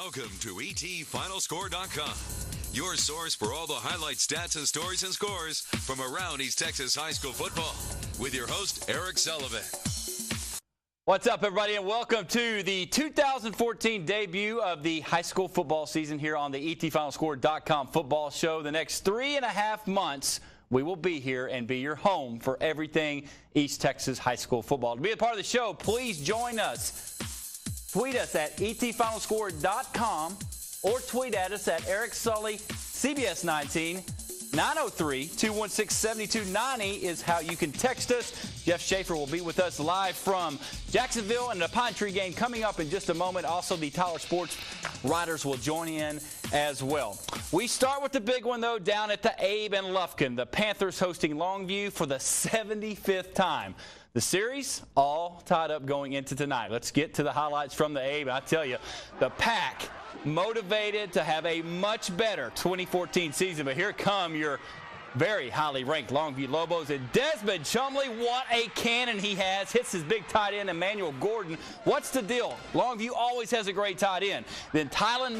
Welcome to ETFinalscore.com, your source for all the highlight stats and stories and scores from around East Texas high school football, with your host, Eric Sullivan. What's up, everybody, and welcome to the 2014 debut of the high school football season here on the ETFinalscore.com football show. The next 3.5 months, we will be here and be your home for everything East Texas high school football. To be a part of the show, please join us. Tweet us at etfinalscore.com or tweet at us at Eric Sully, CBS19. 903-216-7290 is how you can text us. Jeff Schaefer will be with us live from Jacksonville, and the Pine Tree game coming up in just a moment. Also, the Tyler Sports Riders will join in as well. We start with the big one, though, down at the Abe and Lufkin. The Panthers hosting Longview for the 75th time. The series all tied up going into tonight. Let's get to the highlights from the Abe. I tell you, the Pack motivated to have a much better 2014 season. But here come your very highly ranked Longview Lobos. And Desmond Chumley, what a cannon he has. Hits his big tight end, Emmanuel Gordon. What's the deal? Longview always has a great tight end. Then Tylen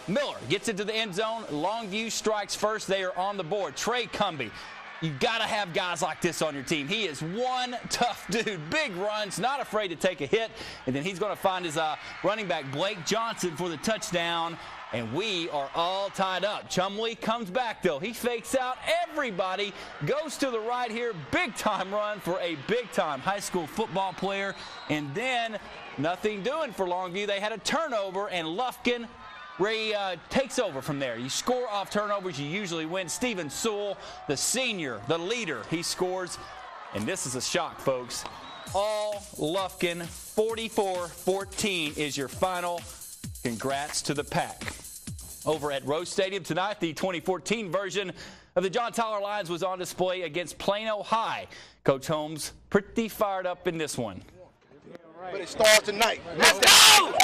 Miller gets into the end zone. Longview strikes first. They are on the board. Trey Cumbie. You got to have guys like this on your team. He is one tough dude. Big runs, not afraid to take a hit. And then he's going to find his running back, Blake Johnson, for the touchdown. And we are all tied up. Chumley comes back, though. He fakes out everybody, goes to the right here. Big-time run for a big-time high school football player. And then nothing doing for Longview. They had a turnover, and Lufkin takes over from there. You score off turnovers, you usually win. Steven Sewell, the senior, the leader, he scores. And this is a shock, folks. All Lufkin, 44-14 is your final. Congrats to the Pack. Over at Rose Stadium tonight, the 2014 version of the John Tyler Lyons was on display against Plano High. Coach Holmes pretty fired up in this one. But it starts tonight. Let's go!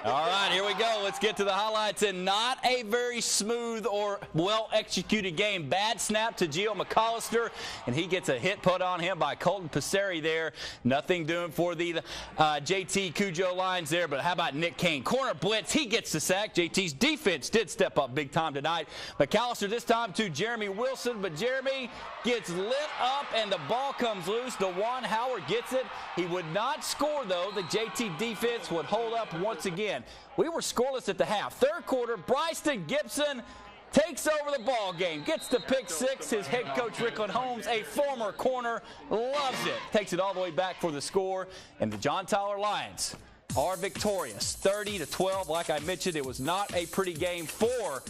All right, here we go. Let's get to the highlights. And not a very smooth or well-executed game. Bad snap to Gio McAllister, and he gets a hit put on him by Colton Passeri there. Nothing doing for the JT Cujo Lions there, but how about Nick Kane? Corner blitz, he gets the sack. JT's defense did step up big time tonight. McAllister this time to Jeremy Wilson, but Jeremy gets lit up, and the ball comes loose. DeJuan Howard gets it. He would not score, though. The JT defense would hold up once again. We were scoreless at the half. Third quarter, Bryson Gibson takes over the ball game, gets the pick six. His head coach, Rickland Holmes, a former corner, loves it. Takes it all the way back for the score, and the John Tyler Lions are victorious, 30-12. Like I mentioned, it was not a pretty game for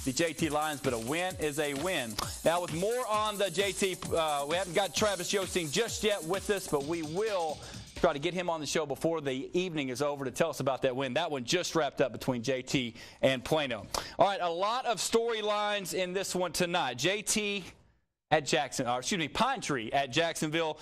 the JT Lions, but a win is a win. Now, with more on the JT, we haven't got Travis Yosting just yet with us, but we will try to get him on the show before the evening is over to tell us about that win. That one just wrapped up between JT and Plano. All right, a lot of storylines in this one tonight. JT at Pine Tree at Jacksonville.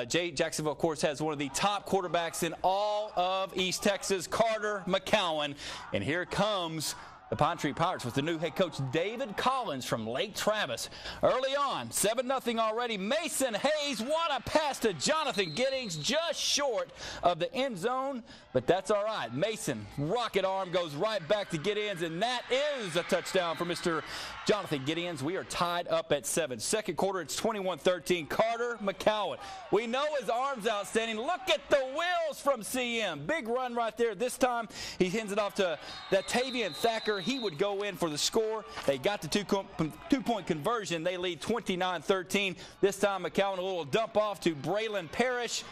Jacksonville, of course, has one of the top quarterbacks in all of East Texas, Carter McCowan. And here comes the Pine Tree Pirates with the new head coach, David Collins from Lake Travis. Early on, 7-0 already. Mason Hayes, what a pass to Jonathan Giddings, just short of the end zone, but that's all right. Mason, rocket arm, goes right back to Giddings, and that is a touchdown for Mr. Jonathan Giddings. We are tied up at 7. Second quarter, it's 21-13. Carter McCowan. We know his arm's outstanding. Look at the wheels from CM. Big run right there. This time, he hands it off to that Tavian Thacker. He would go in for the score. They got the two-point conversion. They lead 29-13. This time, McCowan a little dump off to Braylon Parrish.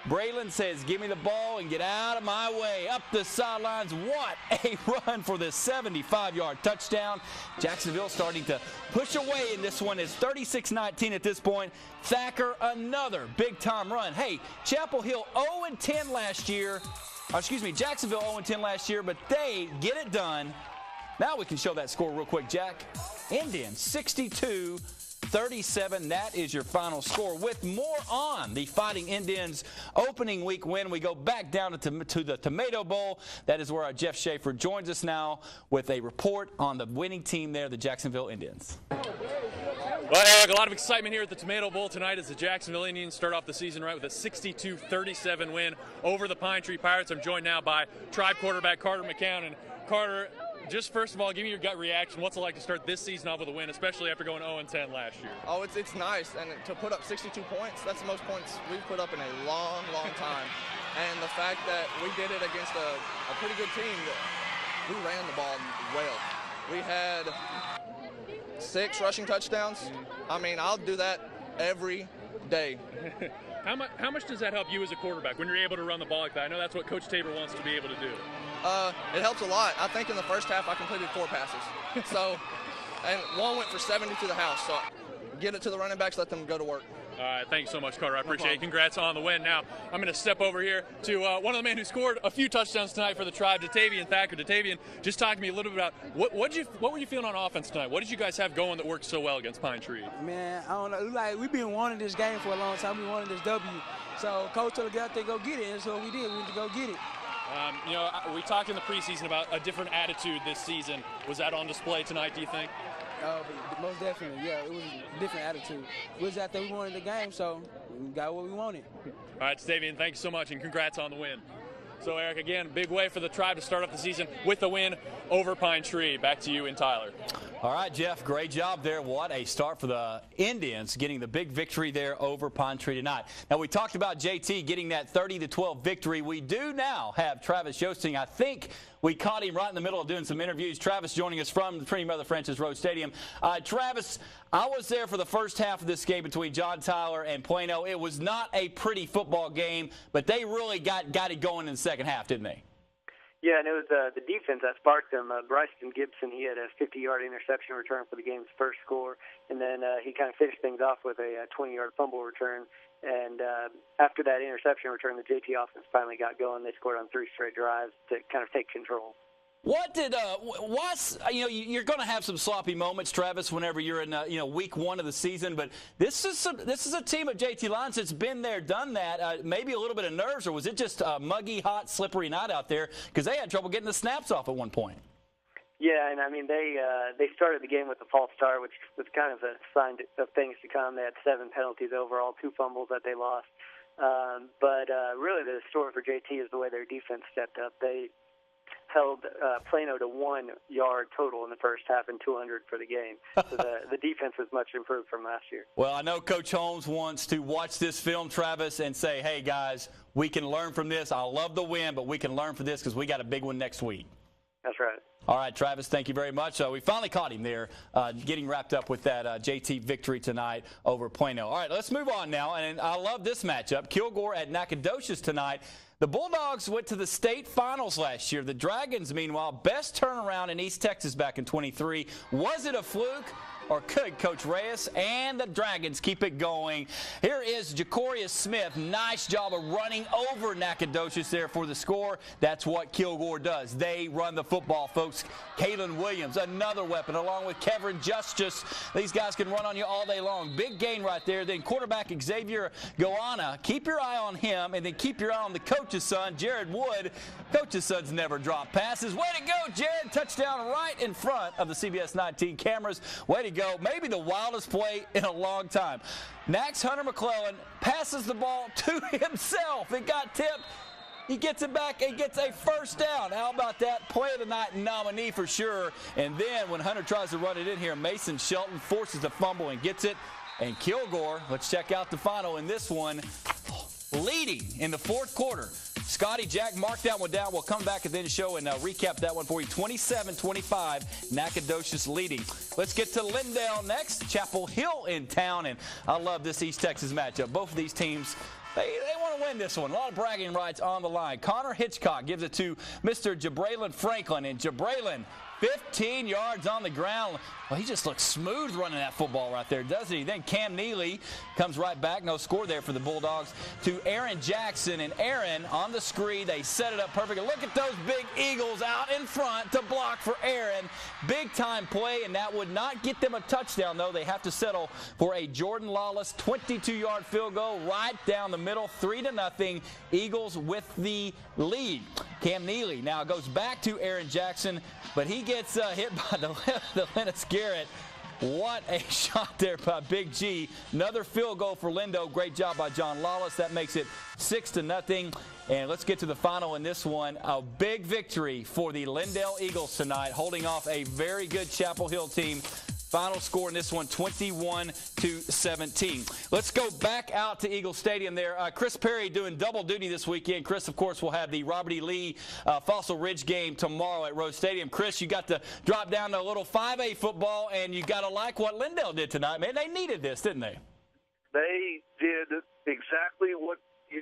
Braylon says, give me the ball and get out of my way. Up the sidelines. What a run for this 75-yard touchdown. Jacksonville starting to push away in this one. It's 36-19 at this point. Thacker, another big-time run. Hey, Chapel Hill 0-10 last year. Jacksonville 0-10 last year, but they get it done. Now we can show that score real quick, Jack. Indians 62-37. That is your final score. With more on the Fighting Indians opening week win, we go back down to the Tomato Bowl. That is where our Jeff Schaefer joins us now with a report on the winning team there, the Jacksonville Indians. Well, Eric, a lot of excitement here at the Tomato Bowl tonight as the Jacksonville Indians start off the season right with a 62-37 win over the Pine Tree Pirates. I'm joined now by Tribe quarterback Carter McCown. And Carter, just first of all, give me your gut reaction. What's it like to start this season off with a win, especially after going 0-10 last year? Oh, it's nice, and to put up 62 points, that's the most points we've put up in a long, long time. And the fact that we did it against a pretty good team, we ran the ball well. We had 6 rushing touchdowns. I mean, I'll do that every day. How much does that help you as a quarterback when you're able to run the ball like that? I know that's what Coach Tabor wants to be able to do. It helps a lot. I think in the first half I completed 4 passes. And one went for 70 to the house. So get it to the running backs, let them go to work. All right, thanks so much, Carter. I appreciate it. Congrats on the win. Now, I'm going to step over here to one of the men who scored a few touchdowns tonight for the Tribe, Datavian Thacker. Datavian, just talk to me a little bit about what were you feeling on offense tonight? What did you guys have going that worked so well against Pine Tree? Man, I don't know. Like, we've been wanting this game for a long time. We wanted this W. So Coach told us to get out there, go get it, and so we did. We went to go get it. We talked in the preseason about a different attitude this season. Was that on display tonight, do you think? Most definitely, yeah. It was a different attitude. We was out there, we wanted the game, so we got what we wanted. All right, Stavian, thanks so much, and congrats on the win. So, Eric, again, big way for the Tribe to start off the season with the win over Pine Tree. Back to you in Tyler. All right, Jeff, great job there. What a start for the Indians, getting the big victory there over Pine Tree tonight. Now, we talked about JT getting that 30-12 victory. We do now have Travis Josting. I think we caught him right in the middle of doing some interviews. Travis joining us from the Trinity Mother Frances Road Stadium. Travis, I was there for the first half of this game between John Tyler and Plano. It was not a pretty football game, but they really got it going in the second half, didn't they? Yeah, and it was the defense that sparked them. Bryson Gibson, he had a 50-yard interception return for the game's first score, and then he kind of finished things off with a 20-yard fumble return. And after that interception return, the JT offense finally got going. They scored on 3 straight drives to kind of take control. What did you're going to have some sloppy moments, Travis, whenever you're in week 1 of the season, but this is a team of JT Lyons that's been there, done that. Maybe a little bit of nerves, or was it just a muggy, hot, slippery night out there because they had trouble getting the snaps off at one point? Yeah, and I mean they started the game with a false start, which was kind of a sign of things to come. They had 7 penalties overall, 2 fumbles that they lost. But really, the story for JT is the way their defense stepped up. They held Plano to 1 yard total in the first half and 200 for the game. So the defense is much improved from last year. Well, I know Coach Holmes wants to watch this film, Travis, and say, hey, guys, we can learn from this. I love the win, but we can learn from this because we got a big one next week. That's right. All right, Travis, thank you very much. We finally caught him there getting wrapped up with that JT victory tonight over Plano. All right, let's move on now, and I love this matchup. Kilgore at Nacogdoches tonight. The Bulldogs went to the state finals last year. The Dragons, meanwhile, best turnaround in East Texas back in 23. Was it a fluke? Or could Coach Reyes and the Dragons keep it going? Here is Jacorius Smith. Nice job of running over Nacogdoches there for the score. That's what Kilgore does. They run the football, folks. Kalen Williams, another weapon, along with Kevin Justice. These guys can run on you all day long. Big gain right there. Then quarterback Xavier Goana. Keep your eye on him, and then keep your eye on the coach's son, Jared Wood. Coach's son's never dropped passes. Way to go, Jared. Touchdown right in front of the CBS 19 cameras. Way to go. Maybe the wildest play in a long time. Nax Hunter McClellan passes the ball to himself. It got tipped. He gets it back and gets a first down. How about that? Play of the night nominee for sure. And then when Hunter tries to run it in here, Mason Shelton forces the fumble and gets it. And Kilgore, let's check out the final in this one, leading in the fourth quarter. Scotty Jack marked that one down. We'll come back at the end of the show and recap that one for you. 27-25, Nacogdoches leading. Let's get to Lyndale next. Chapel Hill in town, and I love this East Texas matchup. Both of these teams, they want to win this one. A lot of bragging rights on the line. Connor Hitchcock gives it to Mr. Jabraylon Franklin, and Jabraylon, 15 yards on the ground. Well, he just looks smooth running that football right there, doesn't he? Then Cam Neely comes right back. No score there for the Bulldogs to Aaron Jackson. And Aaron on the screen. They set it up perfectly. Look at those big Eagles out in front to block for Aaron. Big time play, and that would not get them a touchdown, though. They have to settle for a Jordan Lawless 22-yard field goal right down the middle, 3-0. Eagles with the lead. Cam Neely now goes back to Aaron Jackson, but he gets hit by the Lennox Garrett. What a shot there by Big G. Another field goal for Lyndale. Great job by John Lawless. That makes it 6-0. And let's get to the final in this one. A big victory for the Lyndale Eagles tonight, holding off a very good Chapel Hill team. Final score in this one, 21-17. Let's go back out to Eagle Stadium there. Chris Perry doing double duty this weekend. Chris, of course, will have the Robert E. Lee Fossil Ridge game tomorrow at Rose Stadium. Chris, you got to drop down to a little 5A football, and you got to like what Lyndale did tonight. Man, they needed this, didn't they? They did exactly what you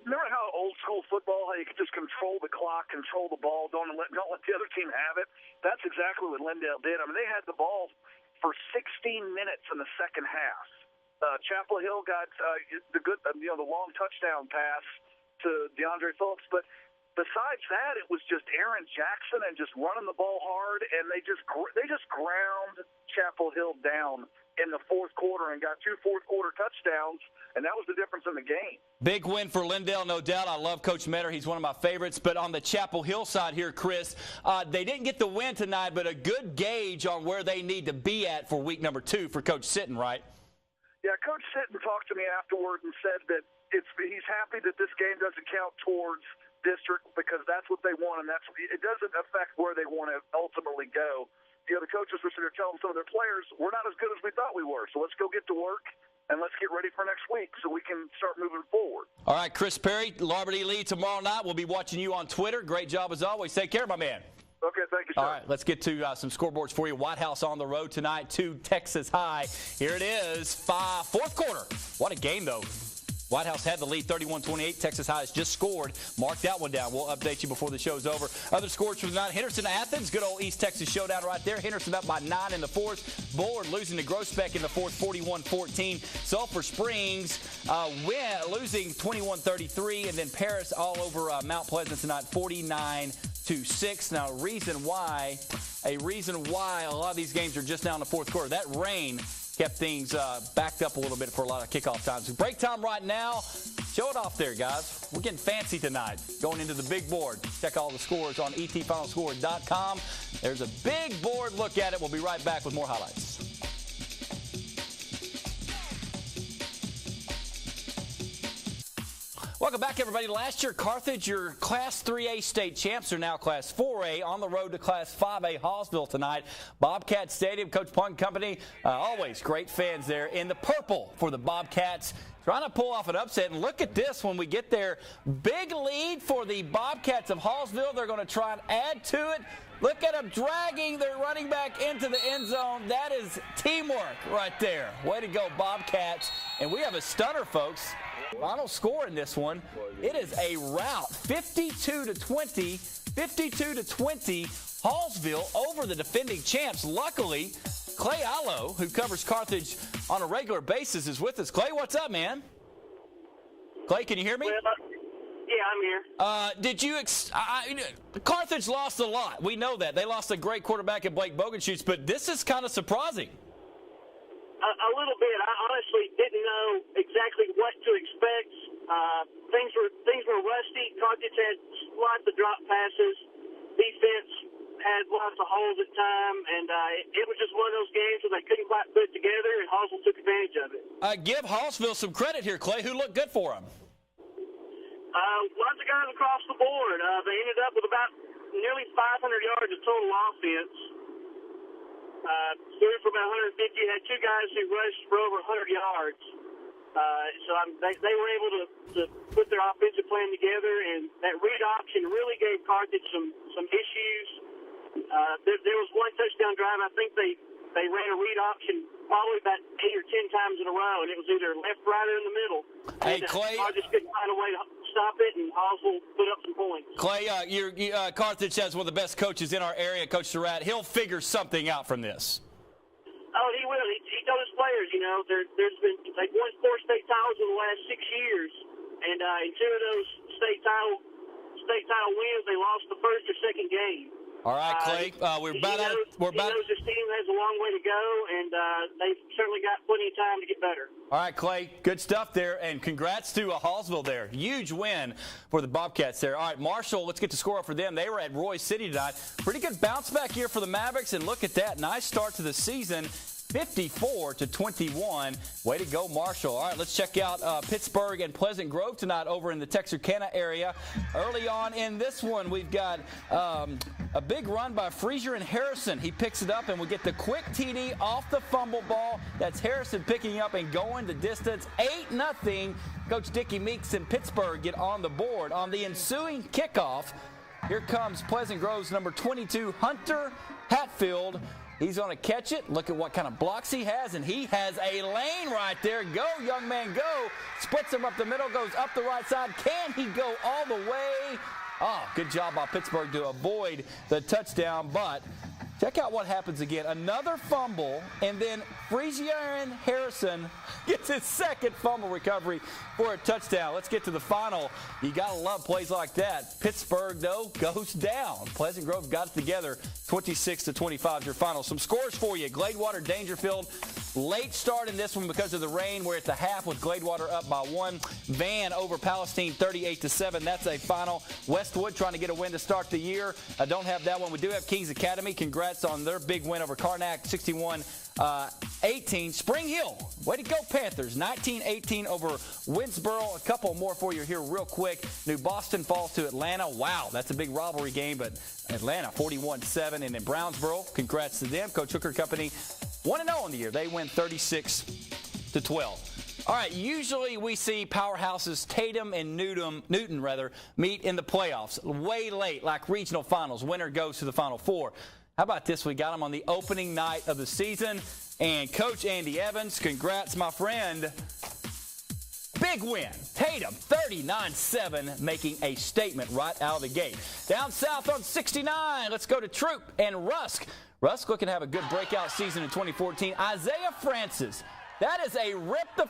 remember how old school football, how you could just control the clock, control the ball, don't let the other team have it. That's exactly what Lyndale did. I mean, they had the ball for 16 minutes in the second half. Chapel Hill got the long touchdown pass to DeAndre Phillips, but besides that, it was just Aaron Jackson and just running the ball hard, and they just ground Chapel Hill down in the fourth quarter and got 2 fourth-quarter touchdowns, and that was the difference in the game. Big win for Lyndale, no doubt. I love Coach Metter. He's one of my favorites. But on the Chapel Hill side here, Chris, they didn't get the win tonight, but a good gauge on where they need to be at for week number 2 for Coach Sitton, right? Yeah, Coach Sitton talked to me afterward and said that he's happy that this game doesn't count towards district because that's what they want, and it doesn't affect where they want to ultimately go. The coaches were sitting there telling some of their players, we're not as good as we thought we were, so let's go get to work and let's get ready for next week so we can start moving forward. All right, Chris Perry, Robert E. Lee tomorrow night. We'll be watching you on Twitter. Great job as always. Take care, my man. Okay, thank you, sir. All right, let's get to some scoreboards for you. White House on the road tonight to Texas High. Here it is, fourth quarter. What a game, though. White House had the lead 31-28. Texas High has just scored. Mark that one down. We'll update you before the show's over. Other scores from the night. Henderson-Athens, good old East Texas showdown right there. Henderson up by 9 in the fourth. Bullard losing to Groesbeck in the fourth, 41-14. Sulphur Springs losing 21-33. And then Paris all over Mount Pleasant tonight, 49-6. Now, a reason why a lot of these games are just now in the fourth quarter. That rain kept things backed up a little bit for a lot of kickoff times. Break time right now. Show it off there, guys. We're getting fancy tonight. Going into the big board. Check all the scores on etfinalscore.com. There's a big board. Look at it. We'll be right back with more highlights. Welcome back, everybody. Last year, Carthage, your Class 3A state champs, are now Class 4A on the road to Class 5A Hallsville tonight. Bobcat Stadium, Coach Punk Company, always great fans there in the purple for the Bobcats. Trying to pull off an upset, and look at this when we get there. Big lead for the Bobcats of Hallsville. They're going to try and add to it. Look at them dragging their running back into the end zone. That is teamwork right there. Way to go, Bobcats. And we have a stunner, folks. Final score in this one, it is a rout, 52-20, 52-20, Hallsville over the defending champs. Luckily, Clay Allo, who covers Carthage on a regular basis, is with us. Clay, what's up, man? Clay, can you hear me? Yeah, I'm here. Carthage lost a lot. We know that. They lost a great quarterback in Blake Bogenschutz, but this is kind of surprising. A little bit. I honestly didn't know exactly what to expect. Things were rusty. Carthage had lots of drop passes. Defense had lots of holes at time, and it was just one of those games where they couldn't quite put it together, and Hallsville took advantage of it. Give Hallsville some credit here, Clay. Who looked good for them? Lots of guys across the board. They ended up with about nearly 500 yards of total offense. Threw for about 150. Had 2 guys who rushed for over 100 yards. They were able to put their offensive plan together, and that read option really gave Carthage some issues. There was one touchdown drive. I think they ran a read option probably about 8 or 10 times in a row, and it was either left, right, or in the middle. Hey, Clay. Carthage couldn't find a way to stop it, and Hallsville put up some points. Clay, Carthage has one of the best coaches in our area, Coach Surratt. He'll figure something out from this. Oh, he will. He told his players, they've won 4 state titles in the last 6 years, and in 2 of those state title wins, they lost the first or second game. All right, Clay. We're about out. He knows his team has a long way to go, and they've certainly got plenty of time to get better. All right, Clay. Good stuff there, and congrats to Hallsville there. Huge win for the Bobcats there. All right, Marshall, let's get the score up for them. They were at Roy City tonight. Pretty good bounce back here for the Mavericks, and look at that. Nice start to the season. 54-21. Way to go, Marshall. All right, let's check out Pittsburgh and Pleasant Grove tonight over in the Texarkana area. Early on in this one, we've got a big run by Frazier and Harrison. He picks it up, and we get the quick TD off the fumble ball. That's Harrison picking up and going the distance. 8-0. Coach Dickie Meeks and Pittsburgh get on the board. On the ensuing kickoff, here comes Pleasant Grove's number 22, Hunter Hatfield. He's going to catch it. Look at what kind of blocks he has, and he has a lane right there. Go, young man, go. Splits him up the middle, goes up the right side. Can he go all the way? Oh, good job by Pittsburgh to avoid the touchdown, but check out what happens again. Another fumble, and then Frazier and Harrison gets his second fumble recovery for a touchdown. Let's get to the final. You got to love plays like that. Pittsburgh, though, goes down. Pleasant Grove got it together. 26-25 is your final. Some scores for you. Gladewater, Dangerfield. Late start in this one because of the rain. We're at the half with Gladewater up by 1. Van over Palestine 38-7. That's a final. Westwood trying to get a win to start the year. I don't have that one. We do have Kings Academy. Congrats on their big win over Karnak, 61-18. Spring Hill, way to go Panthers, 19-18 over Winsboro. A couple more for you here real quick. New Boston falls to Atlanta. Wow, that's a big rivalry game, but Atlanta 41-7. And in Brownsboro, congrats to them. Coach Hooker Company 1-0 on the year. They win 36-12. All right, usually we see powerhouses Tatum and Newton meet in the playoffs way late, like regional finals. Winner goes to the Final Four. How about this? We got them on the opening night of the season. And Coach Andy Evans, congrats, my friend. Big win. Tatum, 39-7, making a statement right out of the gate. Down south on 69, let's go to Troop and Rusk. Rusk looking to have a good breakout season in 2014. Isaiah Francis. That is a rip the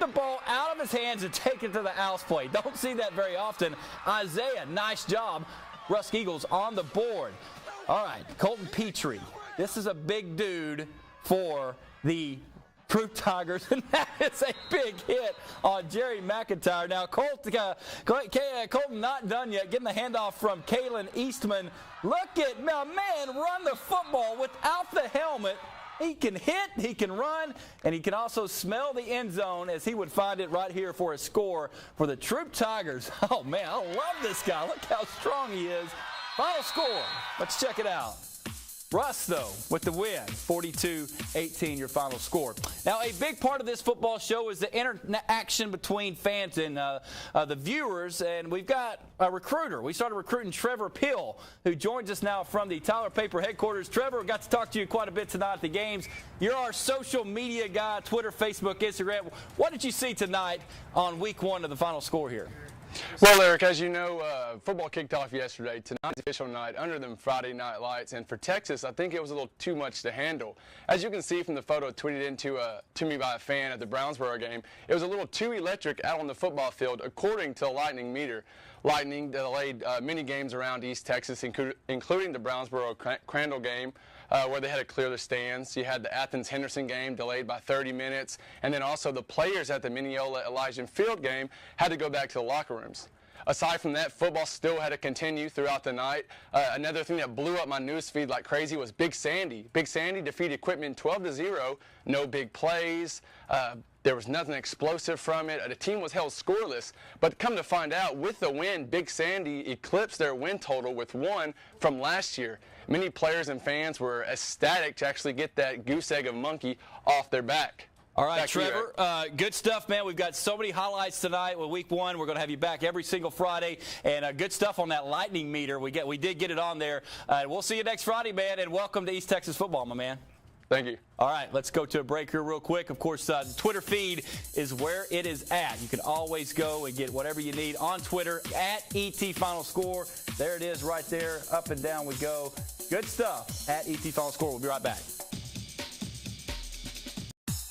ball out of his hands and take it to the house play. Don't see that very often. Isaiah, nice job. Rusk Eagles on the board. All right, Colton Petrie. This is a big dude for the Troop Tigers, and that is a big hit on Jerry McIntyre. Now, Colton not done yet, getting the handoff from Kalen Eastman. Look at my man run the football without the helmet. He can hit, he can run, and he can also smell the end zone as he would find it right here for a score for the Troop Tigers. Oh, man, I love this guy. Look how strong he is. Final score. Let's check it out. Russ, though, with the win, 42-18, your final score. Now, a big part of this football show is the interaction between fans and the viewers, and we've got a recruiter. We started recruiting Trevor Pill, who joins us now from the Tyler Paper headquarters. Trevor, got to talk to you quite a bit tonight at the games. You're our social media guy, Twitter, Facebook, Instagram. What did you see tonight on week 1 of the final score here? Well, Eric, as you know, football kicked off yesterday. Tonight's official night under them Friday night lights. And for Texas, I think it was a little too much to handle. As you can see from the photo tweeted to me by a fan at the Brownsboro game, it was a little too electric out on the football field, according to the Lightning meter. Lightning delayed many games around East Texas, including the Brownsboro-Crandall game, where they had to clear the stands. You had the Athens-Henderson game delayed by 30 minutes, and then also the players at the Mineola-Elijah Field game had to go back to the locker rooms. Aside from that, football still had to continue throughout the night. Another thing that blew up my news feed like crazy was Big Sandy. Big Sandy defeated Quitman 12-0, no big plays. There was nothing explosive from it. The team was held scoreless. But come to find out, with the win, Big Sandy eclipsed their win total with 1 from last year. Many players and fans were ecstatic to actually get that goose egg of monkey off their back. All right, Trevor, good stuff, man. We've got so many highlights tonight with week 1. We're going to have you back every single Friday. And good stuff on that Lightning meter. We did get it on there. We'll see you next Friday, man, and welcome to East Texas football, my man. Thank you. All right, let's go to a break here real quick. Of course, the Twitter feed is where it is at. You can always go and get whatever you need on Twitter, at ET Final Score. There it is right there. Up and down we go. Good stuff at ET Final Score. We'll be right back.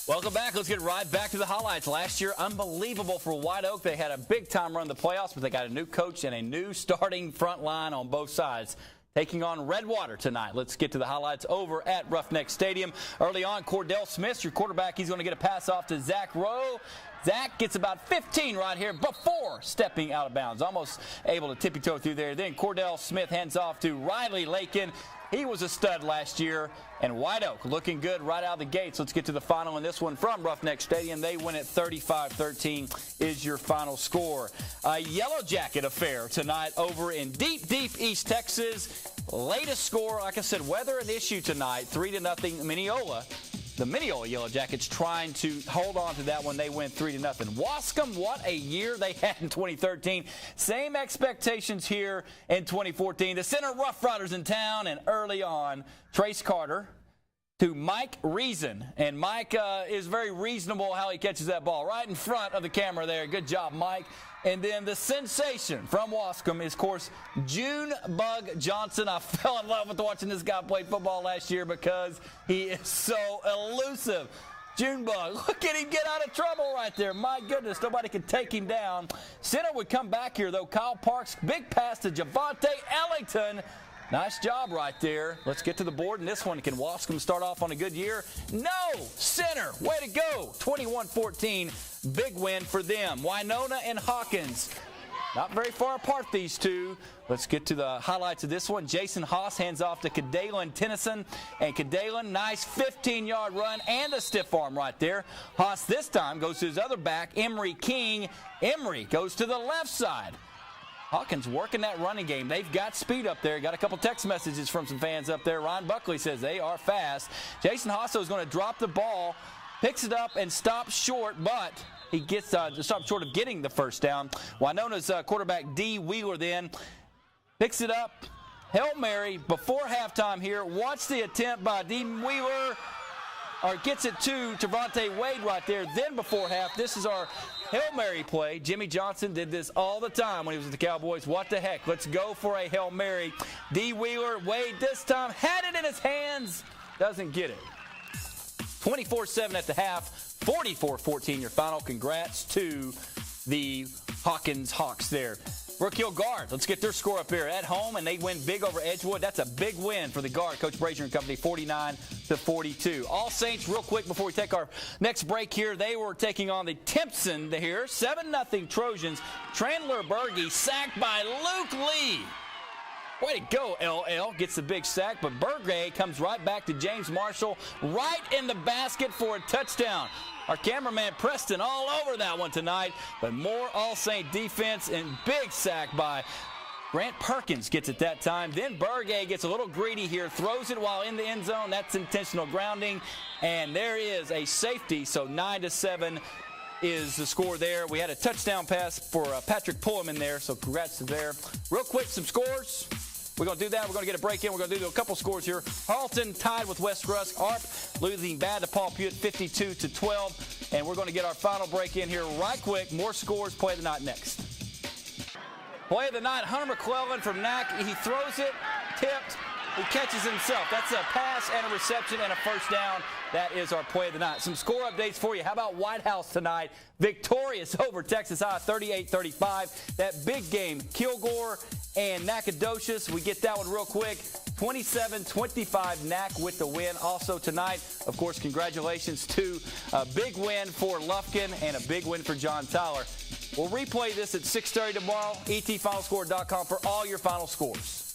Welcome back. Let's get right back to the highlights. Last year, unbelievable for White Oak. They had a big-time run in the playoffs, but they got a new coach and a new starting front line on both sides. Taking on Redwater tonight. Let's get to the highlights over at Roughneck Stadium. Early on, Cordell Smith, your quarterback, he's going to get a pass off to Zach Rowe. Zach gets about 15 right here before stepping out of bounds. Almost able to tippy-toe through there. Then Cordell Smith hands off to Riley Lakin. He was a stud last year. And White Oak looking good right out of the gates. Let's get to the final in this one from Roughneck Stadium. They win at 35-13 is your final score. A Yellow Jacket affair tonight over in deep, deep East Texas. Latest score, like I said, weather an issue tonight, 3-0 Mineola. The Mineola Yellow Jackets trying to hold on to that one. They win 3-0. Wascom, what a year they had in 2013. Same expectations here in 2014. The Center Rough Riders in town, and early on, Trace Carter to Mike Reason. And Mike is very reasonable how he catches that ball. Right in front of the camera there. Good job, Mike. And then the sensation from Wascom is, of course, Junebug Johnson. I fell in love with watching this guy play football last year because he is so elusive. Junebug, look at him get out of trouble right there. My goodness, nobody can take him down. Center would come back here, though. Kyle Parks, big pass to Javante Ellington. Nice job right there. Let's get to the board in this one. Can Wascom start off on a good year? No! Center, way to go. 21-14, big win for them. Winona and Hawkins, not very far apart, these two. Let's get to the highlights of this one. Jason Haas hands off to Cadalen Tennyson. And Cadalen, nice 15-yard run and a stiff arm right there. Haas this time goes to his other back, Emery King. Emery goes to the left side. Hawkins working that running game. They've got speed up there. Got a couple text messages from some fans up there. Ron Buckley says they are fast. Jason Hasso is going to drop the ball, picks it up, and stops short, but he gets stopped short of getting the first down. Winona's quarterback D. Wheeler then picks it up. Hail Mary before halftime here. Watch the attempt by D. Wheeler. Or gets it to Trevante Wade right there. Then before half, this is our Hail Mary play. Jimmy Johnson did this all the time when he was with the Cowboys. What the heck? Let's go for a Hail Mary. D. Wheeler, Wade this time had it in his hands. Doesn't get it. 24-7 at the half. 44-14 your final. Congrats to the Hawkins Hawks there. Brooke Hill Guard, let's get their score up here at home, and they win big over Edgewood. That's a big win for the Guard. Coach Brazier and company, 49-42. All Saints, real quick before we take our next break here, they were taking on the Timpson here. 7-0 Trojans. Chandler Berge sacked by Luke Lee. Way to go, LL. Gets the big sack, but Berge comes right back to James Marshall, right in the basket for a touchdown. Our cameraman Preston all over that one tonight, but more All-Saint defense and big sack by Grant Perkins gets it that time. Then Berge gets a little greedy here, throws it while in the end zone. That's intentional grounding, and there is a safety, so 9-7 is the score there. We had a touchdown pass for Patrick Pullum in there, so congrats to there. Real quick, some scores. We're going to do that. We're going to get a break in. We're going to do a couple scores here. Harleton tied with West Rusk. ARP losing bad to Paul Pewitt 52-12. And we're going to get our final break in here right quick. More scores. Play of the night next. Play of the night, Hunter McClellan from Nac. He throws it, tipped. He catches himself. That's a pass and a reception and a first down. That is our play of the night. Some score updates for you. How about White House tonight? Victorious over Texas High, 38-35. That big game, Kilgore and Nacogdoches. We get that one real quick. 27-25 Nac with the win. Also tonight, of course, congratulations to a big win for Lufkin and a big win for John Tyler. We'll replay this at 6:30 tomorrow. ETFinalscore.com for all your final scores.